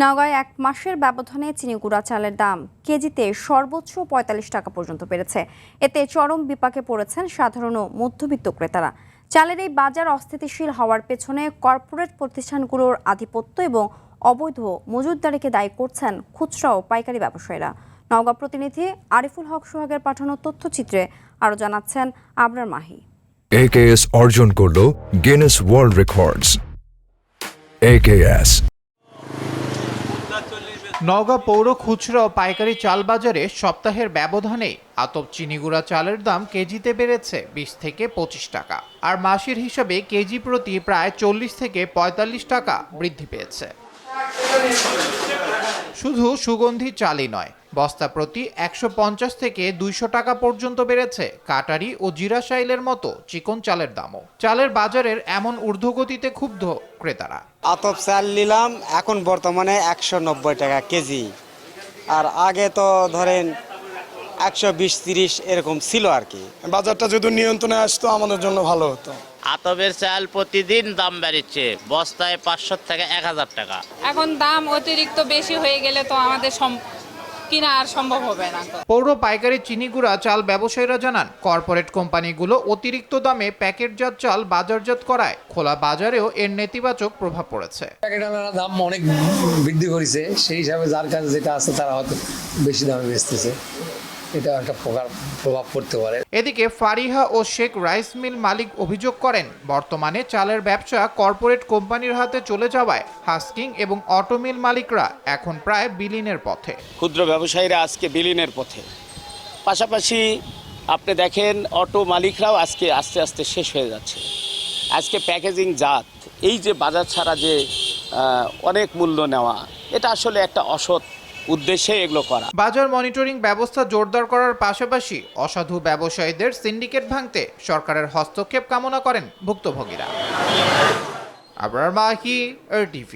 নওগাঁয় এক মাসের ব্যবধানে চিনি গুঁড়া চালের দাম কেজিতে সর্বোচ্চ ৪৫ টাকা পর্যন্ত বেড়েছে। এতে চরম বিপাকে পড়েছেন সাধারণ ও মধ্যবিত্ত ক্রেতারা। চালের এই বাজার অস্থিতিশীল হওয়ার পেছনে কর্পোরেট প্রতিষ্ঠানগুলোর আধিপত্য এবং অবৈধ মজুতদারিকে দায়ী করছেন খুচরা ও পাইকারি ব্যবসায়ীরা। নওগাঁ প্রতিনিধি আরিফুল হক সোহাগের পাঠানো তথ্যচিত্রে আরও জানাচ্ছেন আবরার মাহি। AKS অর্জন করল Guinness world records. AKS Naogaon পৌর খুচরা ও পাইকারি চাল বাজারে সপ্তাহের ব্যবধানে আতপ চিনিগুড়া চালের দাম কেজিতে বেড়েছে ২০ থেকে ২৫ টাকা, আর মাসের হিসাবে কেজি প্রতি প্রায় ৪০ থেকে ৪৫ টাকা বৃদ্ধি পেয়েছে। শুধু সুগন্ধি চালই নয়, বস্তা প্রতি ১৫০ থেকে ২০০ টাকা পর্যন্ত বেড়েছে কাটারি ও জিরাশাইলের মতো চিকন চালের দামও। চালের বাজারের এমন ঊর্ধ্বগতিতে ক্ষুব্ধ ক্রেতারা। আতপ চাল নিলাম এখন বর্তমানে ১৯০ টাকা কেজি, আর আগে তো ধরেন ১২০-৩০ এরকম ছিল আর কি। বাজারটা যদি নিয়ন্ত্রণে আসতো আমাদের জন্য ভালো হতো। আতপের চাল প্রতিদিন দাম বাড়ছে, বস্তায় ৫০০ থেকে ১০০০ টাকা। এখন দাম অতিরিক্ত বেশি হয়ে গেলে তো আমাদের কিনা আর সম্ভব হবে না। পৌর পাইকারি চিনিগুড়া চাল ব্যবসায়ীরা জানান, কর্পোরেট কোম্পানিগুলো অতিরিক্ত দামে প্যাকেটজাত চাল বাজারজাত করায় খোলা বাজারেও এর নেতিবাচক প্রভাব পড়েছে। প্যাকেটের দাম অনেক বৃদ্ধি করেছে, সেই হিসাবে যার কাছে যেটা আছে তারা হয়তো বেশি দামে বেচতেছে, এটা একটা প্রভাব পড়তে পারে। এদিকে ফারিহা ও শেখ রাইস মিল মালিক অভিযোগ করেন, বর্তমানে চালের ব্যবসা কর্পোরেট কোম্পানির হাতে চলে যাওয়ায় হাস্কিং এবং অটো মিল মালিকরা এখন প্রায় বিলীনের পথে। ক্ষুদ্র ব্যবসায়ীরা আজকে বিলীনের পথে, পাশাপাশি আপনি দেখেন অটো মালিকরাও আজকে আস্তে আস্তে শেষ হয়ে যাচ্ছে। আজকে প্যাকেজিং জাত এই যে বাজার ছাড়া যে অনেক মূল্য নেওয়া, এটা আসলে একটা অসৎ উদ্দেশ্যে এগুলো করা। বাজার মনিটরিং ব্যবস্থা জোরদার করার পাশাপাশি অসাধু ব্যবসায়ীদের সিন্ডিকেট ভাঙতে সরকারের হস্তক্ষেপ কামনা করেন ভুক্তভোগীরা। আবরার মাহি, RTV।